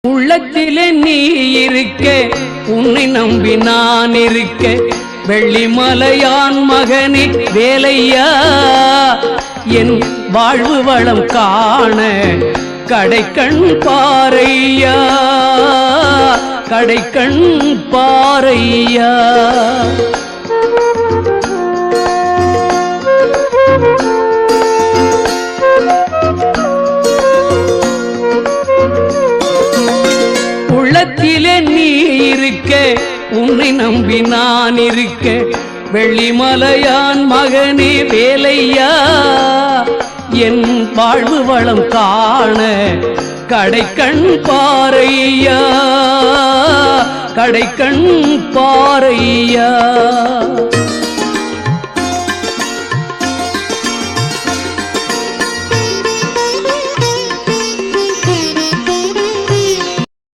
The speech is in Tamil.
உள்ளத்திலே நீ இருக்க, உன்னை நம்பி நான் இருக்க, வெள்ளிமலையான் மகனே வேலையா, என் வாழ்வு வளம் காண கடைக்கண் பாரையா, கடைக்கண் பாரையா. உள்ளத்திலே நீ இருக்க, உன்னை நம்பி நான் இருக்க, வெள்ளிமலையான் மகனே வேலையா, என் வாழ்வு வளம் காண கடைக்கண் பாரையா, கடைக்கண் பாரையா.